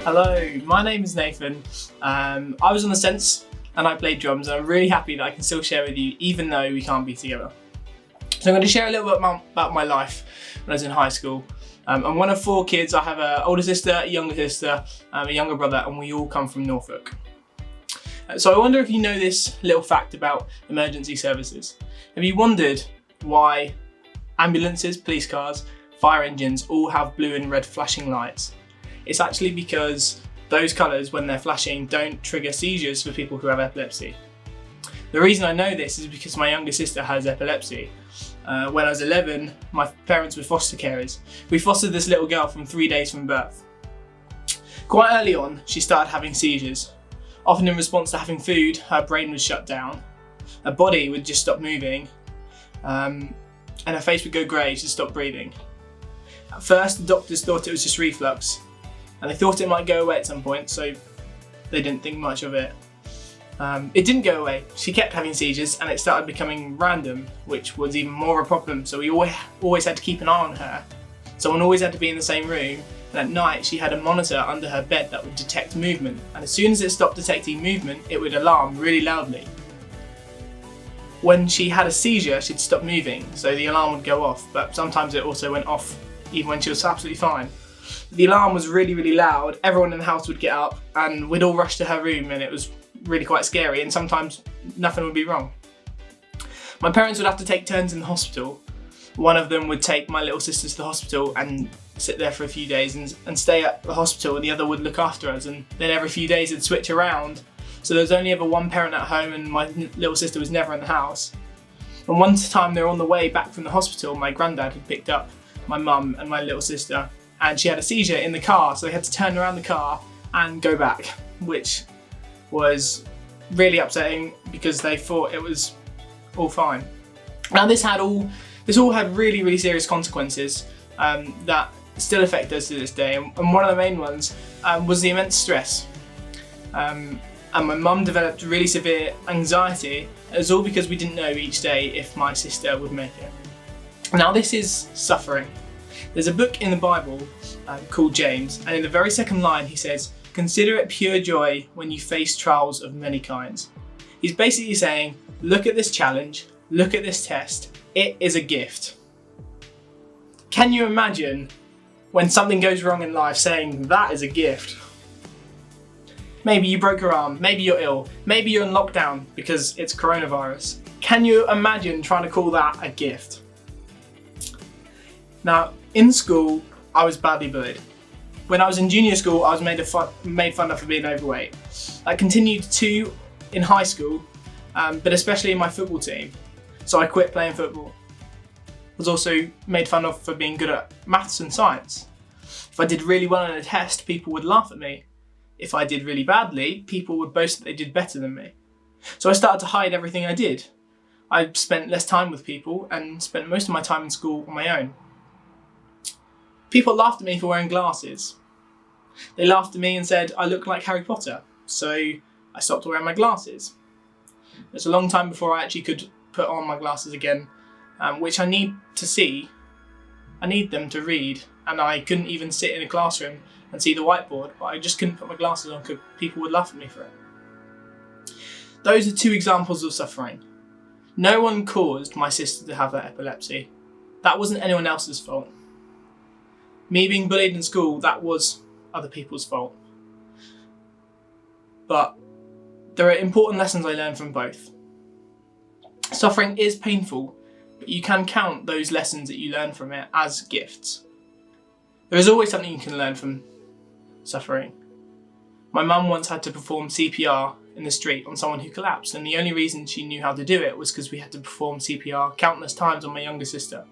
Hello, my name is Nathan. I was on the Sense and I played drums, and I'm really happy that I can still share with you even though we can't be together. So I'm going to share a little bit about my life when I was in high school. I'm one of 4 kids. I have an older sister, a younger sister, a younger brother, and we all come from Norfolk. So I wonder if you know this little fact about emergency services. Have you wondered why ambulances, police cars, fire engines all have blue and red flashing lights? It's actually because those colours, when they're flashing, don't trigger seizures for people who have epilepsy. The reason I know this is because my younger sister has epilepsy. When I was 11, my parents were foster carers. We fostered this little girl from 3 days from birth. Quite early on, she started having seizures. Often in response to having food, her brain would shut down, her body would just stop moving, and her face would go grey, she'd stop breathing. At first, the doctors thought it was just reflux, and they thought it might go away at some point, so they didn't think much of it. It didn't go away. She kept having seizures, and it started becoming random, which was even more of a problem, so we always had to keep an eye on her. Someone always had to be in the same room, and at night she had a monitor under her bed that would detect movement, and as soon as it stopped detecting movement, it would alarm really loudly. When she had a seizure, she'd stop moving, so the alarm would go off, but sometimes it also went off even when she was absolutely fine. The alarm was really, really loud. Everyone in the house would get up, and we'd all rush to her room, and it was really quite scary, and sometimes nothing would be wrong. My parents would have to take turns in the hospital. One of them would take my little sister to the hospital and sit there for a few days and stay at the hospital, and the other would look after us, and then every few days it'd switch around, so there was only ever one parent at home and my little sister was never in the house. And one time they were on the way back from the hospital, my granddad had picked up my mum and my little sister, and she had a seizure in the car, so they had to turn around the car and go back, which was really upsetting because they thought it was all fine. Now this all had really, really serious consequences that still affect us to this day, and one of the main ones was the immense stress. And my mum developed really severe anxiety. It was all because we didn't know each day if my sister would make it. Now this is suffering. There's a book in the Bible called James, and in the very second line he says, "Consider it pure joy when you face trials of many kinds." He's basically saying, look at this challenge, look at this test, it is a gift. Can you imagine when something goes wrong in life saying that is a gift? Maybe you broke your arm, maybe you're ill, maybe you're in lockdown because it's coronavirus. Can you imagine trying to call that a gift? Now, in school, I was badly bullied. When I was in junior school, I was made fun of for being overweight. That continued too in high school, but especially in my football team. So I quit playing football. I was also made fun of for being good at maths and science. If I did really well on a test, people would laugh at me. If I did really badly, people would boast that they did better than me. So I started to hide everything I did. I spent less time with people and spent most of my time in school on my own. People laughed at me for wearing glasses. They laughed at me and said I looked like Harry Potter, so I stopped wearing my glasses. It was a long time before I actually could put on my glasses again, which I need to see. I need them to read, and I couldn't even sit in a classroom and see the whiteboard, but I just couldn't put my glasses on because people would laugh at me for it. Those are 2 examples of suffering. No one caused my sister to have that epilepsy. That wasn't anyone else's fault. Me being bullied in school, that was other people's fault. But there are important lessons I learned from both. Suffering is painful, but you can count those lessons that you learn from it as gifts. There is always something you can learn from suffering. My mum once had to perform CPR in the street on someone who collapsed, and the only reason she knew how to do it was because we had to perform CPR countless times on my younger sister.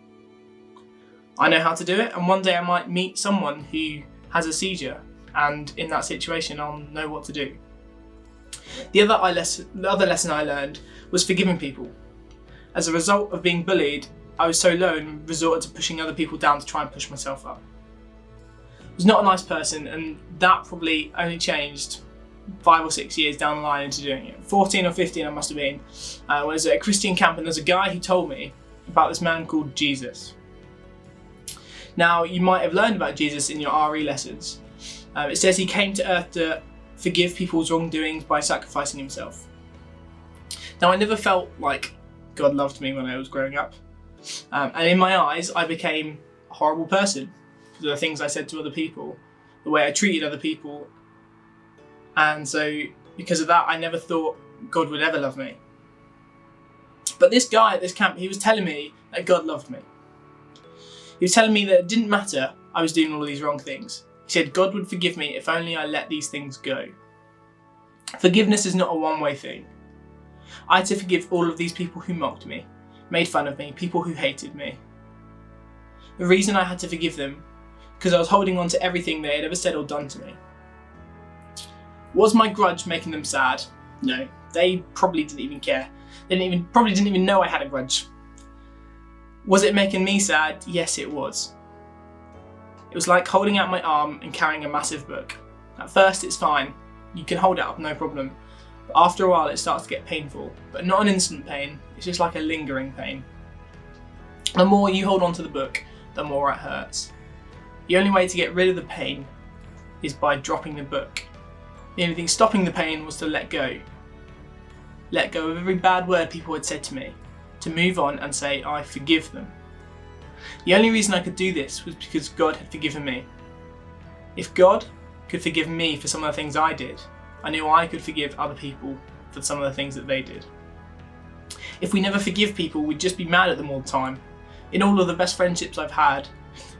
I know how to do it, and one day I might meet someone who has a seizure, and in that situation I'll know what to do. The other lesson I learned was forgiving people. As a result of being bullied, I was so low and resorted to pushing other people down to try and push myself up. I was not a nice person, and that probably only changed 5 or 6 years down the line into doing it. 14 or 15 I must have been. I was at a Christian camp, and there's a guy who told me about this man called Jesus. Now, you might have learned about Jesus in your RE lessons, It says he came to earth to forgive people's wrongdoings by sacrificing himself. Now, I never felt like God loved me when I was growing up. And in my eyes, I became a horrible person for the things I said to other people, the way I treated other people. And so because of that, I never thought God would ever love me. But this guy at this camp, he was telling me that God loved me. He was telling me that it didn't matter I was doing all of these wrong things. He said God would forgive me if only I let these things go. Forgiveness is not a one-way thing. I had to forgive all of these people who mocked me, made fun of me, people who hated me. The reason I had to forgive them, because I was holding on to everything they had ever said or done to me. Was my grudge making them sad? No, they probably didn't even care. They probably didn't even know I had a grudge. Was it making me sad? Yes, it was. It was like holding out my arm and carrying a massive book. At first it's fine, you can hold it up, no problem. But after a while it starts to get painful, but not an instant pain, it's just like a lingering pain. The more you hold on to the book, the more it hurts. The only way to get rid of the pain is by dropping the book. The only thing stopping the pain was to let go. Let go of every bad word people had said to me, to move on and say, I forgive them. The only reason I could do this was because God had forgiven me. If God could forgive me for some of the things I did, I knew I could forgive other people for some of the things that they did. If we never forgive people, we'd just be mad at them all the time. In all of the best friendships I've had,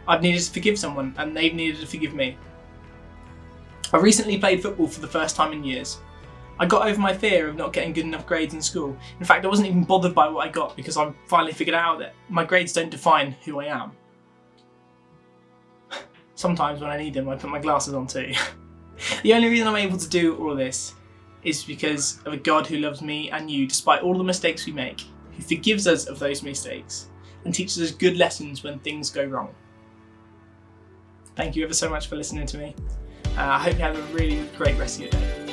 I've needed to forgive someone and they've needed to forgive me. I recently played football for the first time in years. I got over my fear of not getting good enough grades in school. In fact, I wasn't even bothered by what I got because I finally figured out that my grades don't define who I am. Sometimes when I need them, I put my glasses on too. The only reason I'm able to do all of this is because of a God who loves me and you despite all the mistakes we make, who forgives us of those mistakes and teaches us good lessons when things go wrong. Thank you ever so much for listening to me. I hope you have a really great rest of your day.